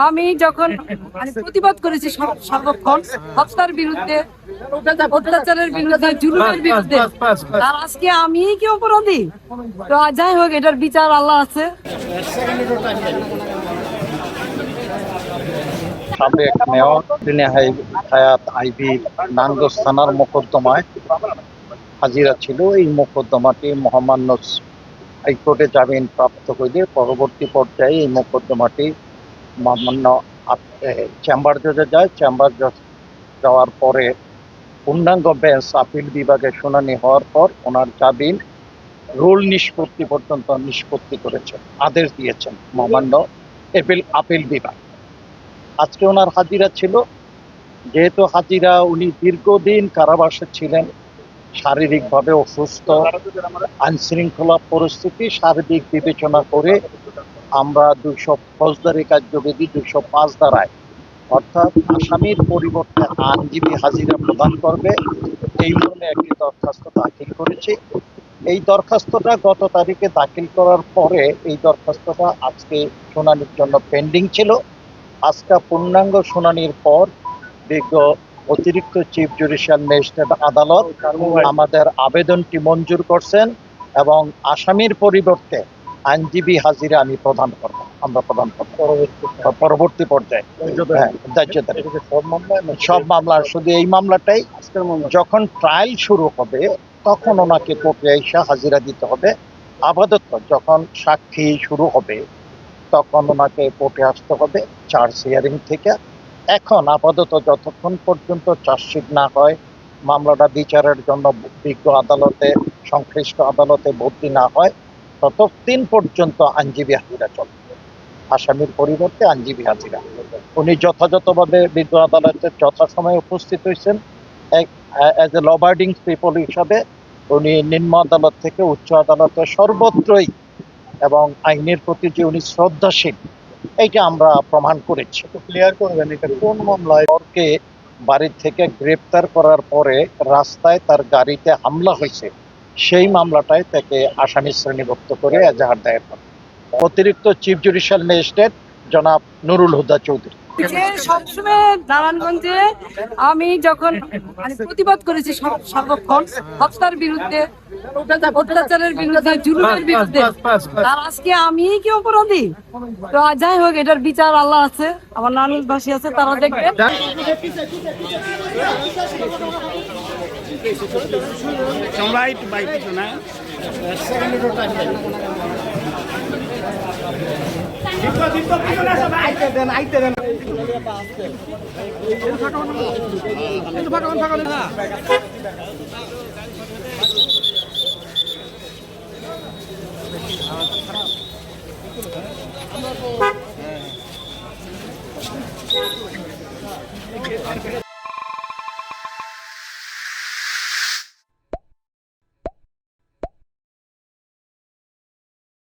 আমি যখন প্রতিবাদ করেছি সর্বক্ষণ হত্যার বিরুদ্ধে, অত্যাচারের বিরুদ্ধে, জুলুমের বিরুদ্ধে, আর আজকে আমি কি অপরাধী? তো যাই হোক, এটার বিচার আল্লাহ আছে। সাবেক মেয়র হায়াত আইভি নাঙ্গস থানার মোকদ্দমায় হাজিরা ছিল। এই মোকদ্দমাটি মহামান্য হাইকোর্টে জামিন প্রাপ্ত হইলে পরবর্তী পর্যায়ে এই মোকদ্দমাটি মহামান্য চেম্বার জজে যায়। চেম্বার জজ যাওয়ার পরে পূর্ণাঙ্গ বেঞ্চ আপিল বিভাগে শুনানি হওয়ার পর ওনার জামিন রুল নিষ্পত্তি পর্যন্ত নিষ্পত্তি করেছেন, আদেশ দিয়েছেন মহামান্য আপিল বিভাগ। আজকে ওনার হাজিরা ছিল। যেহেতু হাজিরা, উনি দীর্ঘদিন কারাবাসে ছিলেন, শারীরিকভাবে অসুস্থ, আইনশৃঙ্খলা পরিস্থিতি সার্বিক বিবেচনা করে আমরা 200 ফৌজদারি কার্যবিধি 205 ধারায়, অর্থাৎ আসামির পরিবর্তে আইনজীবী হাজিরা প্রদান করবে, এই মর্মে একটি দরখাস্ত দাখিল করেছি। এই দরখাস্তটা গত তারিখে দাখিল করার পরে এই দরখাস্তটা আজকে শুনানির জন্য পেন্ডিং ছিল। আজকে পূর্ণাঙ্গ শুনানির পর বিজ্ঞ অতিরিক্ত চিফ জুডিশিয়াল ম্যাজিস্ট্রেট আদালত আমাদের আবেদনটি মঞ্জুর করছেন এবং আসামির পরিবর্তে আইনজীবী হাজিরা আমরা প্রদান করব পরবর্তী পর্যায়ে। সব মামলা, শুধু এই মামলাটাই যখন ট্রায়াল শুরু হবে তখন ওনাকে কোর্টে এসে হাজিরা দিতে হবে। আপাতত যখন সাক্ষী শুরু হবে তখন ওনাকে কোর্টে আসতে হবে চার্জ হিয়ারিং থেকে। এখন আপাতত যতক্ষণ পর্যন্ত চার্জশিট না হয়, মামলাটা বিচারের জন্য বিজ্ঞ আদালতে, সংশ্লিষ্ট আদালতে ভর্তি না হয়, ততদিন পর্যন্ত আইনজীবী হাজিরা চলবে। আসামির পরিবর্তে আইনজীবী হাজিরা। উনি যথাযথভাবে বিজ্ঞ আদালতে যথাসময়ে উপস্থিত হয়েছেন। As a law abiding people হিসাবে উনি নিম্ন আদালত থেকে উচ্চ আদালতে সর্বত্রই এবং আইনের প্রতি যে উনি শ্রদ্ধাশীল, এইটা আমরা প্রমাণ করেছি। ক্লিয়ার করবেন, এটা কোন মামলায়? ওরকে বাড়ি থেকে গ্রেপ্তার করার পরে রাস্তায় তার গাড়িতে হামলা হয়েছে, সেই মামলাটায় তাকে আসামি শ্রেণীভুক্ত করে এজাহার দায়ের করে অতিরিক্ত চিফ জুডিশিয়াল ম্যাজিস্ট্রেট জনাব নুরুল হুদা চৌধুরী। সবসময় নারায়ণগঞ্জে আমি যখন প্রতিবাদ করেছি সর্বক্ষণ হত্যার বিরুদ্ধে, অত্যাচারের বিরুদ্ধে, জুলুমের বিরুদ্ধে, আর আজকে আমি কি অপরাধী? তো যাই হোক, এটার বিচার আল্লাহ আছে, আমার নানুভাষী আছে, তারা দেখবে।